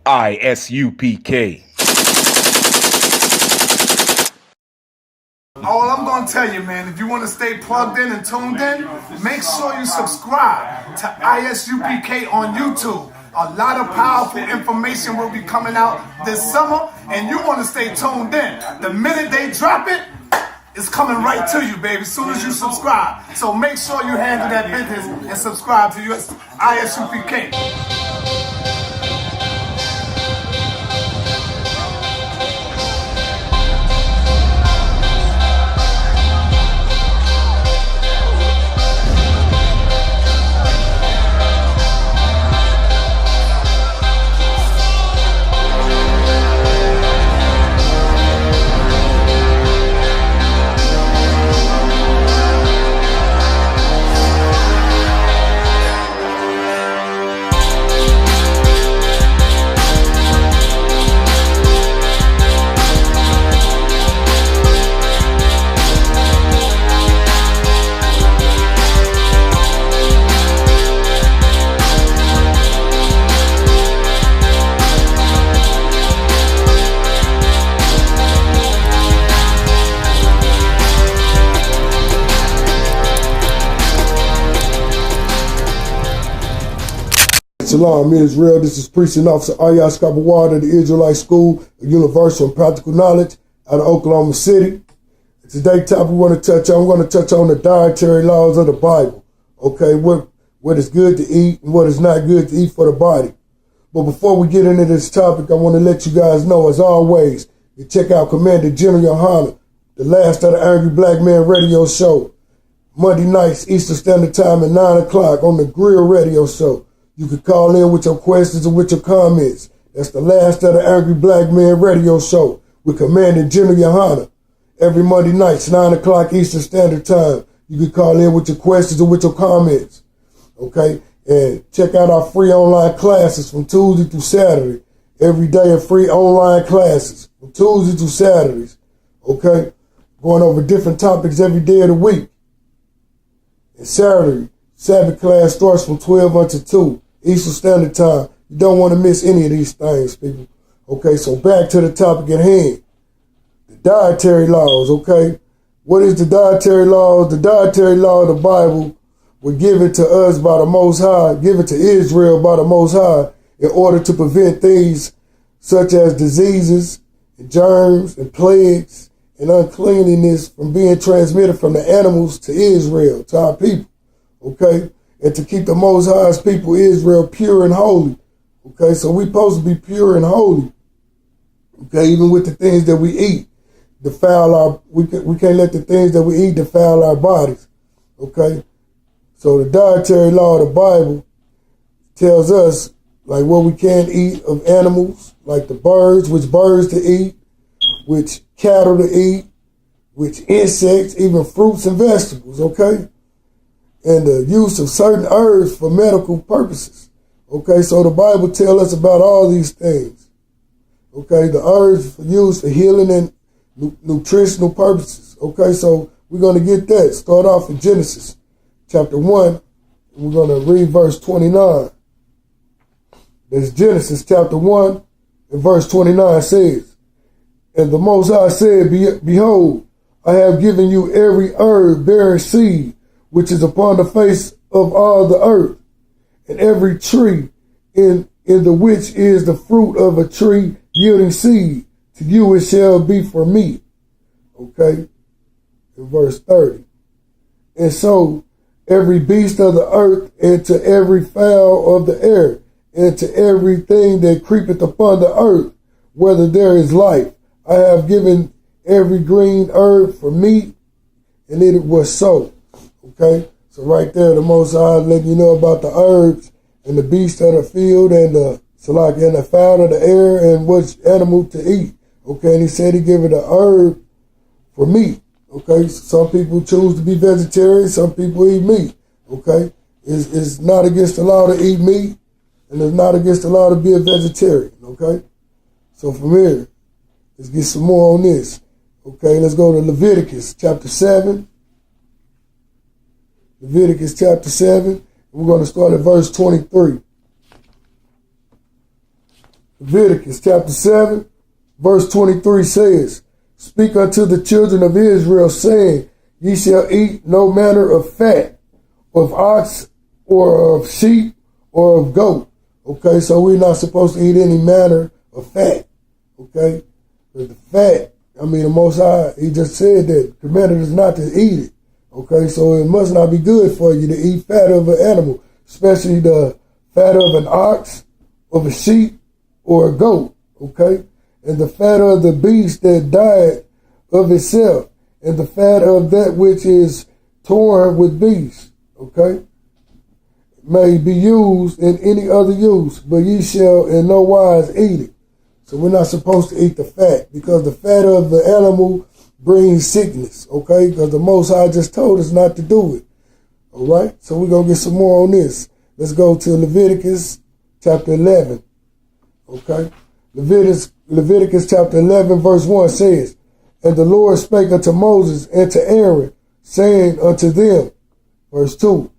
I.S.U.P.K. All I'm going to tell you, man, if you want to stay plugged in and tuned in, make sure you subscribe to I.S.U.P.K. on YouTube. A lot of powerful information will be coming out this summer, and you want to stay tuned in. The minute they drop it, it's coming right to you, baby, as soon as you subscribe. So make sure you handle that business and subscribe to your I.S.U.P.K. Shalom, Israel. This is Preaching Officer I.S.U.P.K of the Israelite School of Universal and Practical Knowledge out of Oklahoma City. Today's topic we're going to touch on, we're going to touch on the dietary laws of the Bible. Okay, what is good to eat and what is not good to eat for the body. But before we get into this topic, I want to let you guys know, as always, you check out Commander GEN.YAHANNA, the last of the Angry Black Man radio show, Monday nights, Eastern Standard Time at 9 o'clock on the Grill radio show. You can call in with your questions and with your comments. That's the last of the Angry Black Man radio show with Commander GEN.YAHANNA. Every Monday nights, 9 o'clock Eastern Standard Time. You can call in with your questions and with your comments. Okay? And check out our free online classes from Tuesday through Saturday. Every day of free online classes from Tuesday through Saturdays. Okay? Going over different topics every day of the week. And Saturday, Sabbath class starts from 12 until 2 Eastern Standard Time. You don't want to miss any of these things, people. Okay, so back to the topic at hand. The dietary laws, okay? What is the dietary laws? The dietary law of the Bible were given to us by the Most High, given to Israel by the Most High, in order to prevent things such as diseases, and germs, and plagues, and uncleanliness from being transmitted from the animals to Israel, to our people. Okay, and to keep the Most High's people, Israel, pure and holy. Okay, so we're supposed to be pure and holy. Okay, even with the things that we eat, we can't let the things that we eat defile our bodies. Okay, so the dietary law of the Bible tells us like what we can eat of animals, like the birds, which birds to eat, which cattle to eat, which insects, even fruits and vegetables. Okay. And the use of certain herbs for medical purposes. Okay, so the Bible tells us about all these things. Okay, the herbs used for healing and nutritional purposes. Okay, so we're going to get that. Start off in Genesis chapter 1. And we're going to read verse 29. There's Genesis chapter 1 and verse 29 says, "And the Most High said, Behold, I have given you every herb bearing seed, which is upon the face of all the earth, and every tree in the which is the fruit of a tree yielding seed, to you it shall be for meat." Okay, in verse 30. "And so every beast of the earth, and to every fowl of the air, and to everything that creepeth upon the earth, whether there is life, I have given every green herb for meat," and it was so. Okay, so right there, the Most High letting you know about the herbs and the beasts of the field and the fowl of the air and which animal to eat. Okay, and he said he gave it a herb for meat. Okay, some people choose to be vegetarian, some people eat meat. Okay, it's not against the law to eat meat, and it's not against the law to be a vegetarian. Okay, so from here, let's get some more on this. Okay, let's go to Leviticus chapter 7. Leviticus chapter 7. We're going to start at verse 23. Leviticus chapter 7, verse 23 says, Speak unto the children of Israel, saying, Ye shall eat no manner of fat, of ox, or of sheep, or of goat. Okay, so we're not supposed to eat any manner of fat. Okay, but the fat, the Most High, he just said that commanded us not to eat it. Okay, so it must not be good for you to eat fat of an animal, especially the fat of an ox, of a sheep, or a goat. Okay, and the fat of the beast that died of itself, and the fat of that which is torn with beasts. Okay, may be used in any other use, but ye shall in no wise eat it. So we're not supposed to eat the fat, because the fat of the animal brings sickness, okay? Because the Most High just told us not to do it, all right? So we're going to get some more on this. Let's go to Leviticus chapter 11, okay? Leviticus chapter 11, verse 1 says, And the Lord spake unto Moses and to Aaron, saying unto them, verse 2,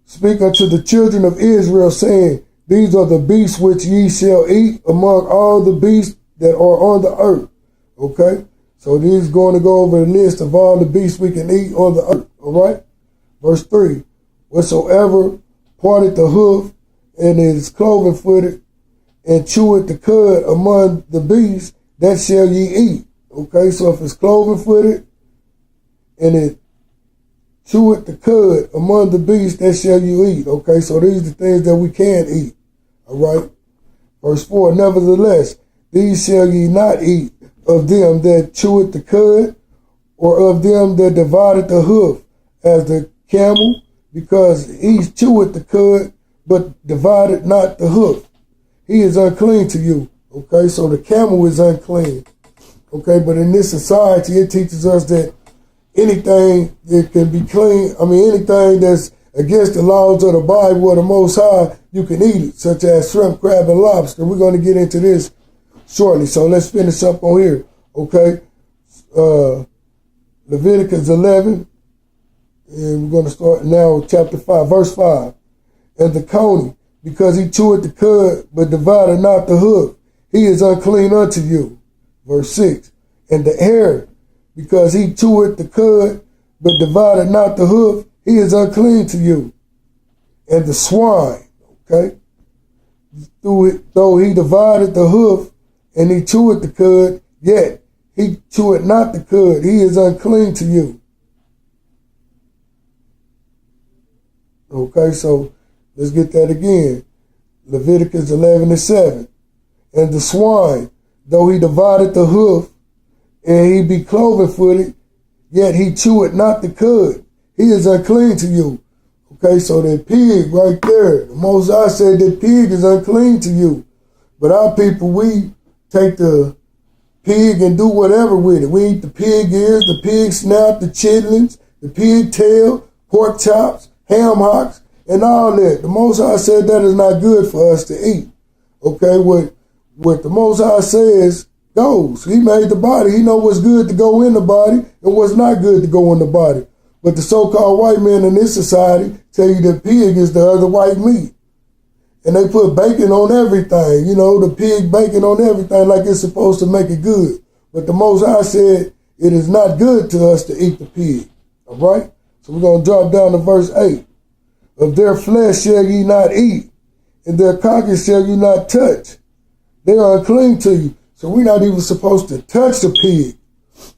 Speak unto the children of Israel, saying, These are the beasts which ye shall eat among all the beasts that are on the earth. Okay? So this is going to go over the list of all the beasts we can eat on the earth. All right? Verse 3. Whatsoever parted the hoof and is cloven-footed and cheweth the cud among the beasts, that shall ye eat. Okay? So if it's cloven-footed and it cheweth the cud among the beasts, that shall you eat. Okay, so these are the things that we can eat. All right. Verse 4, Nevertheless, these shall ye not eat of them that cheweth the cud, or of them that divided the hoof, as the camel, because he cheweth the cud, but divided not the hoof. He is unclean to you. Okay, so the camel is unclean. Okay, but in this society, it teaches us that anything that can be clean, anything that's against the laws of the Bible or the Most High, you can eat it, such as shrimp, crab, and lobster. We're going to get into this shortly, so let's finish up on here, okay? Leviticus 11, and we're going to start now with chapter 5, verse 5. And the coney, because he cheweth the cud, but divided not the hoof, he is unclean unto you. Verse 6. And the hare, because he cheweth the cud, but divided not the hoof, he is unclean to you. And the swine, okay, though he divided the hoof, and he cheweth the cud, yet he cheweth not the cud, he is unclean to you. Okay, so let's get that again. Leviticus 11 and 7. And the swine, though he divided the hoof, and he be cloven-footed, yet he cheweth not the cud, he is unclean to you. Okay, so that pig right there, the Most High said that pig is unclean to you. But our people, we take the pig and do whatever with it. We eat the pig ears, the pig snout, the chitlins, the pig tail, pork chops, ham hocks, and all that. The Most High said that is not good for us to eat. Okay, what the Most High says goes. He made the body. He know what's good to go in the body and what's not good to go in the body. But the so-called white men in this society tell you that pig is the other white meat. And they put bacon on everything, the pig bacon on everything like it's supposed to make it good. But the Most High said it is not good to us to eat the pig. All right? So we're going to drop down to verse 8. Of their flesh shall ye not eat, and their carcass shall ye not touch. They are unclean to you. So we're not even supposed to touch the pig.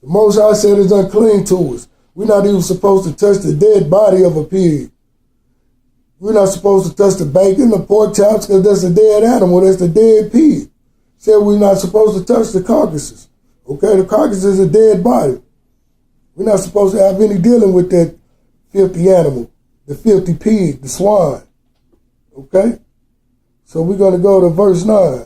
The Most High said it's unclean to us. We're not even supposed to touch the dead body of a pig. We're not supposed to touch the bacon, the pork chops, because that's a dead animal. That's the dead pig. Said we're not supposed to touch the carcasses. Okay, the carcass is a dead body. We're not supposed to have any dealing with that filthy animal, the filthy pig, the swine. Okay? So we're going to go to verse 9.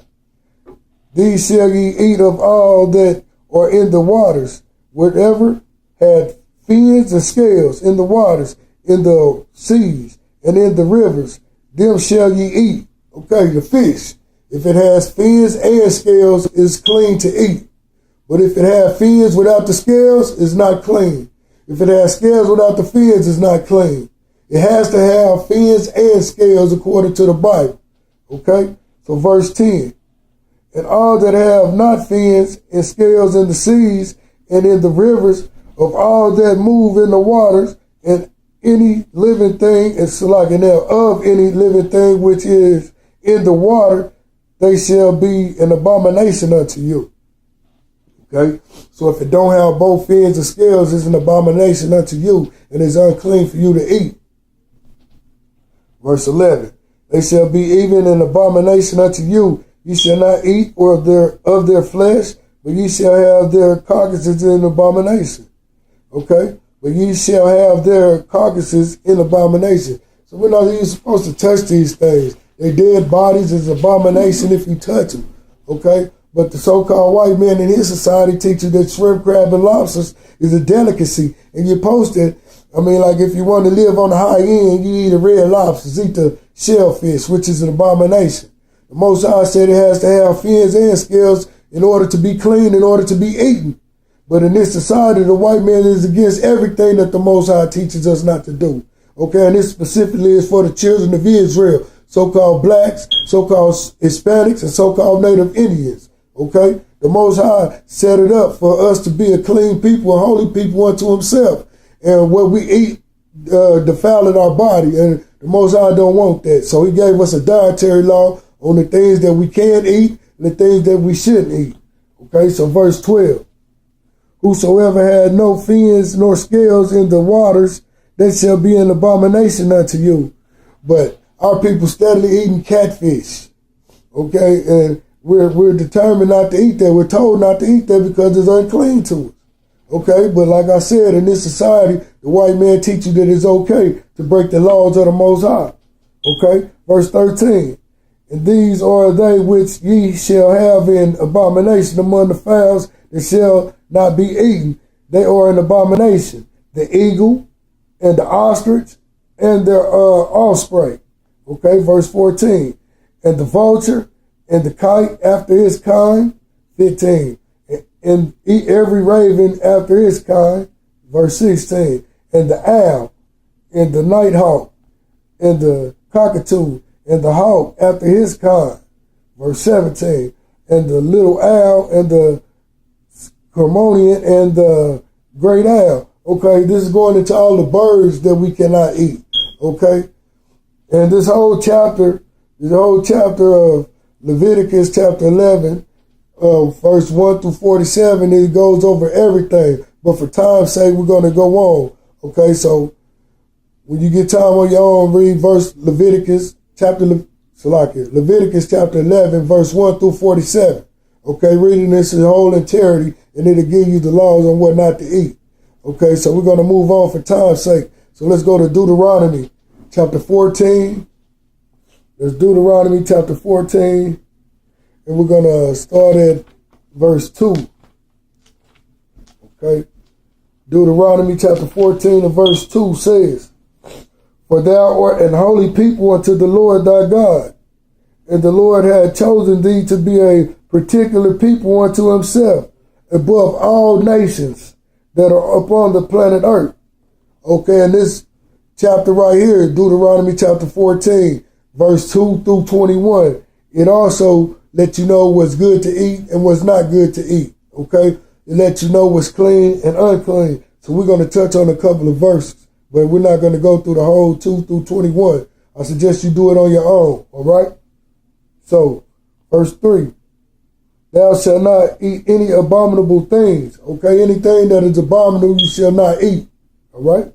These shall ye eat of all that are in the waters, whatever had fins and scales in the waters, in the seas, and in the rivers, them shall ye eat. Okay, the fish, if it has fins and scales, is clean to eat. But if it has fins without the scales, it's not clean. If it has scales without the fins, it's not clean. It has to have fins and scales according to the Bible. Okay, so verse 10. and all that have not fins and scales in the seas and in the rivers, of all that move in the waters, and any living thing, of any living thing which is in the water, they shall be an abomination unto you. Okay? So if it don't have both fins and scales, it's an abomination unto you, and is unclean for you to eat. Verse 11. They shall be even an abomination unto you. Ye shall not eat of their flesh, but ye shall have their carcasses in abomination. Okay? But ye shall have their carcasses in abomination. So we're not even supposed to touch these things. Their dead bodies is abomination if you touch them. Okay? But the so-called white man in his society teach you that shrimp, crab, and lobsters is a delicacy. And you're supposed to, like if you want to live on the high end, you eat the red lobsters, eat the shellfish, which is an abomination. The Most High said it has to have fins and scales in order to be clean, in order to be eaten. But in this society, the white man is against everything that the Most High teaches us not to do. Okay, and this specifically is for the children of Israel, so-called blacks, so-called Hispanics, and so-called Native Indians. Okay, the Most High set it up for us to be a clean people, a holy people unto himself. And what we eat defiling our body, and the Most High don't want that. So he gave us a dietary law on the things that we can eat and the things that we shouldn't eat. Okay, so verse 12. Whosoever had no fins nor scales in the waters, that shall be an abomination unto you. But our people steadily eating catfish. Okay, and we're determined not to eat that. We're told not to eat that because it's unclean to us. Okay, but like I said, in this society, the white man teach you that it's okay to break the laws of the Most High. Okay, verse 13. And these are they which ye shall have in abomination among the fowls that shall not be eaten. They are an abomination. The eagle and the ostrich and their offspring. Okay, verse 14. And the vulture and the kite after his kind. 15. And eat every raven after his kind. Verse 16. And the owl and the nighthawk and the cockatoo and the hawk after his kind. Verse 17. And the little owl and the cormorant and the great owl. Okay, this is going into all the birds that we cannot eat. Okay, and this whole chapter of Leviticus chapter 11, verse 1 through 47, it goes over everything. But for time's sake, we're going to go on. Okay, so when you get time on your own, read Leviticus chapter 11, verse 1 through 47. Okay, reading this in whole entirety, and it'll give you the laws on what not to eat. Okay, so we're going to move on for time's sake. So let's go to Deuteronomy chapter 14. There's Deuteronomy chapter 14, and we're going to start at verse 2. Okay, Deuteronomy chapter 14 and verse 2 says, For thou art an holy people unto the Lord thy God, and the Lord had chosen thee to be a particular people unto himself, above all nations that are upon the planet earth. Okay, and this chapter right here, Deuteronomy chapter 14, verse 2 through 21, it also lets you know what's good to eat and what's not good to eat. Okay, it lets you know what's clean and unclean. So we're going to touch on a couple of verses, but we're not going to go through the whole 2 through 21. I suggest you do it on your own, all right? So, verse 3. Thou shalt not eat any abominable things. Okay, anything that is abominable you shall not eat. All right?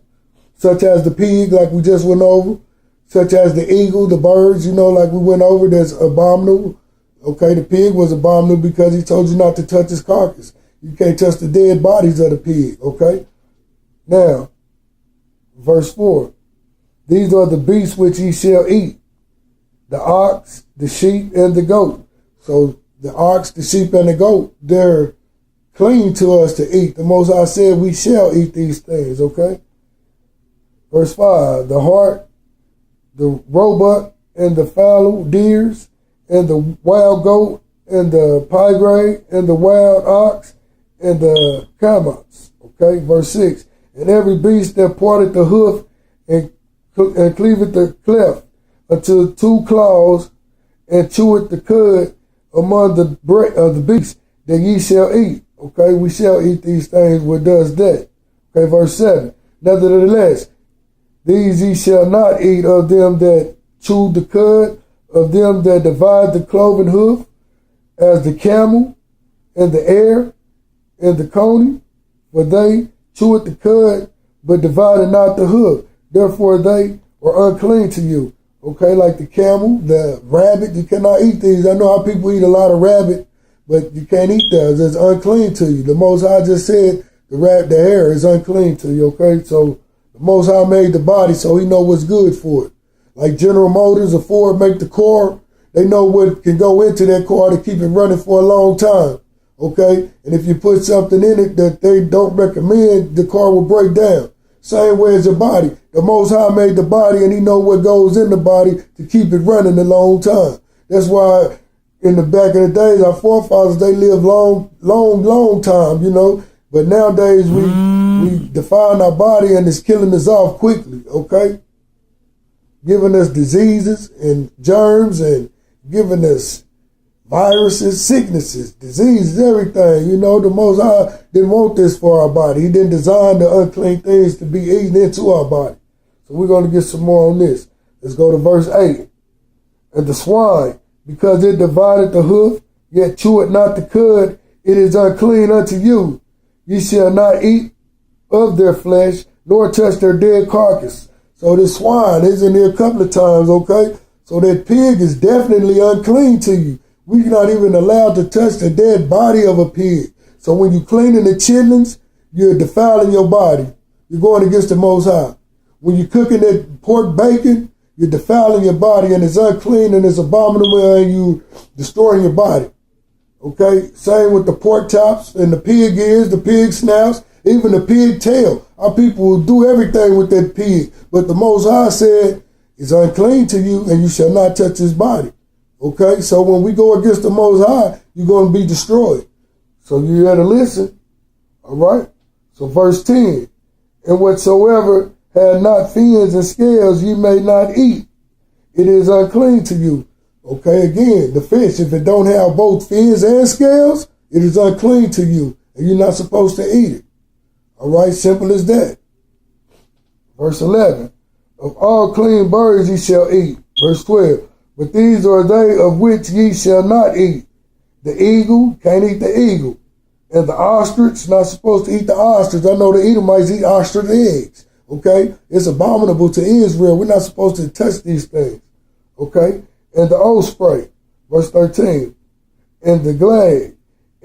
Such as the pig, like we just went over. Such as the eagle, the birds, like we went over, that's abominable. Okay, the pig was abominable because he told you not to touch his carcass. You can't touch the dead bodies of the pig. Okay? Now, verse 4. These are the beasts which ye shall eat. The ox, the sheep, and the goat. So, the ox, the sheep, and the goat, they're clean to us to eat. The Most High said we shall eat these things, okay? Verse 5, the hart, the roebuck, and the fallow deers, and the wild goat, and the pygray, and the wild ox, and the camots, okay? Verse 6, and every beast that parted the hoof and cleaveth the cleft unto 2 claws, and cheweth the cud among the beasts that ye shall eat. Okay, we shall eat these things. What does that? Okay, verse 7. Nevertheless, these ye shall not eat of them that chew the cud, of them that divide the cloven hoof, as the camel, and the air, and the coney, for they cheweth the cud, but divided not the hoof. Therefore they are unclean to you. Okay, like the camel, the rabbit, you cannot eat these. I know how people eat a lot of rabbit, but you can't eat those. It's unclean to you. The Most High just said the hair is unclean to you, okay? So the Most High made the body so he know what's good for it. Like General Motors or Ford make the car, they know what can go into that car to keep it running for a long time, okay? And if you put something in it that they don't recommend, the car will break down. Same way as your body. The Most High made the body and he know what goes in the body to keep it running a long time. That's why in the back of the days, our forefathers, they lived long time, you know. But nowadays we define our body and it's killing us off quickly, okay? Giving us diseases and germs and giving us viruses, sicknesses, diseases, everything. You know, the Most High didn't want this for our body. He didn't design the unclean things to be eaten into our body. So we're going to get some more on this. Let's go to verse 8. And the swine, because it divided the hoof, yet cheweth not the cud, it is unclean unto you. Ye shall not eat of their flesh, nor touch their dead carcass. So this swine is in here a couple of times, okay? So that pig is definitely unclean to you. We're not even allowed to touch the dead body of a pig. So when you're cleaning the chitlins, you're defiling your body. You're going against the Most High. When you're cooking that pork bacon, you're defiling your body and it's unclean and it's abominable and you're destroying your body. Okay? Same with the pork chops and the pig ears, the pig snouts, even the pig tail. Our people will do everything with that pig. But the Most High said, it's unclean to you and you shall not touch his body. Okay, so when we go against the Most High, you're going to be destroyed. So you got to listen. All right. So verse 10, and whatsoever had not fins and scales, ye may not eat. It is unclean to you. Okay, again, the fish, if it don't have both fins and scales, it is unclean to you, and you're not supposed to eat it. All right, simple as that. Verse 11, of all clean birds ye shall eat. Verse 12, but these are they of which ye shall not eat. The eagle, can't eat the eagle. And the ostrich, not supposed to eat the ostrich. I know the Edomites eat ostrich eggs. Okay? It's abominable to Israel. We're not supposed to touch these things. Okay? And the osprey, verse 13. And the glade,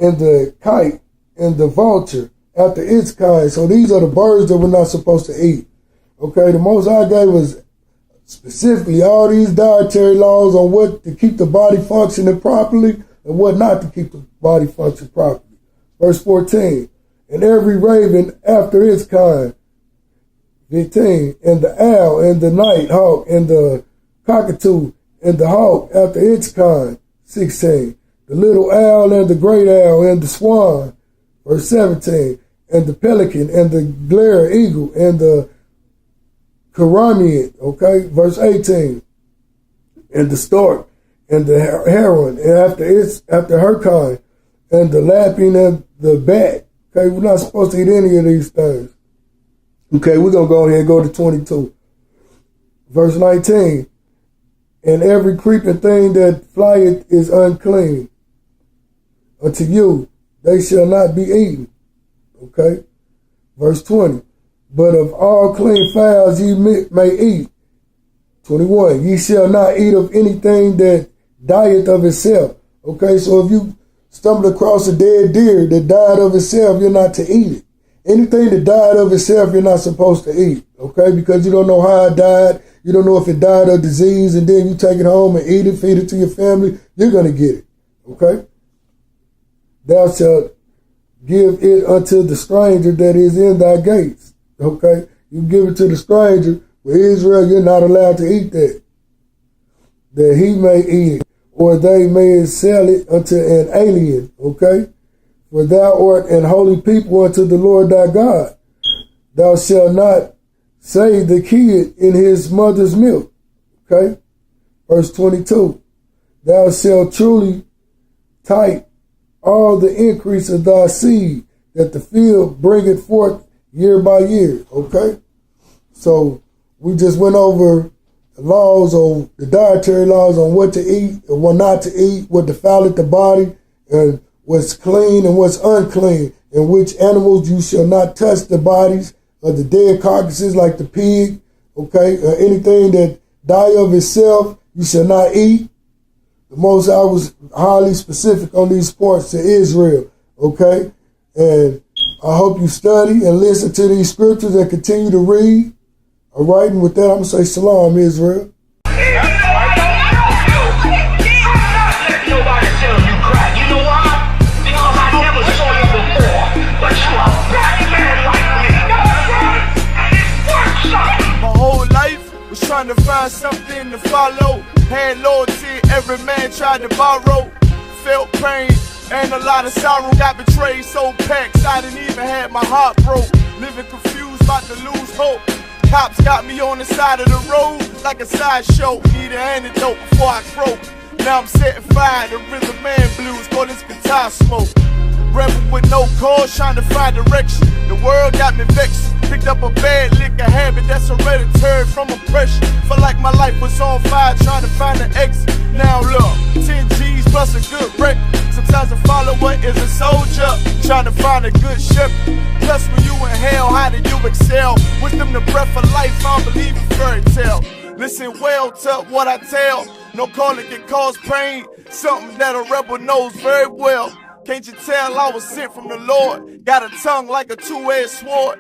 and the kite, and the vulture, after its kind. So these are the birds that we're not supposed to eat. Okay? The Most High gave us specifically all these dietary laws on what to keep the body functioning properly and what not to keep the body functioning properly. Verse 14, and every raven after its kind. 15, and the owl and the night hawk and the cockatoo and the hawk after its kind. 16, the little owl and the great owl and the swan. Verse 17, and the pelican and the glare eagle and the Caramian, okay, verse 18, and the stork, and the heron, and after her kind, and the lapwing and the bat. Okay, we're not supposed to eat any of these things. Okay, we're going to go ahead and go to 22. Verse 19, and every creeping thing that flieth is unclean unto you. They shall not be eaten. Okay, verse 20. But of all clean fowls ye may eat. 21. Ye shall not eat of anything that dieth of itself. Okay, so if you stumble across a dead deer that died of itself, you're not to eat it. Anything that died of itself, you're not supposed to eat. Okay, because you don't know how it died. You don't know if it died of disease, and then you take it home and eat it, feed it to your family. You're going to get it. Okay. Thou shalt give it unto the stranger that is in thy gates. Okay, you give it to the stranger. With Israel, you're not allowed to eat that he may eat it, or they may sell it unto an alien. Okay, for thou art an holy people unto the Lord thy God. Thou shalt not save the kid in his mother's milk. Okay, verse 22. Thou shalt truly tight all the increase of thy seed, that the field bringeth forth year by year. Okay? So we just went over the laws on the dietary laws on what to eat and what not to eat, what defileth the body, and what's clean and what's unclean, and which animals you shall not touch the bodies of the dead carcasses like the pig, okay? Anything that die of itself, you shall not eat. The Most High was highly specific on these points to Israel, okay? And I hope you study and listen to these scriptures and continue to read. All right, and with that, I'm going to say shalom, Israel. Trying to find something to follow. Had loyalty, every man tried to borrow. Felt pain and a lot of sorrow. Got betrayed, so packed, I didn't even have my heart broke. Living confused, about to lose hope. Cops got me on the side of the road like a sideshow. Need an antidote before I croak. Now I'm setting fire to rhythm man blues. Call this guitar smoke. Rebel with no cause, trying to find direction. The world got me vexed. Picked up a bad liquor habit that's hereditary from oppression. Felt like my life was on fire, trying to find an exit. Now look, 10 G's plus a good record. Sometimes a follower is a soldier, trying to find a good shepherd. Plus when you in hell, how do you excel? Wisdom the breath of life, I don't believe in fairy tale. Listen well to what I tell. No calling can cause pain, something that a rebel knows very well. Can't you tell I was sent from the Lord? Got a tongue like a two-edged sword.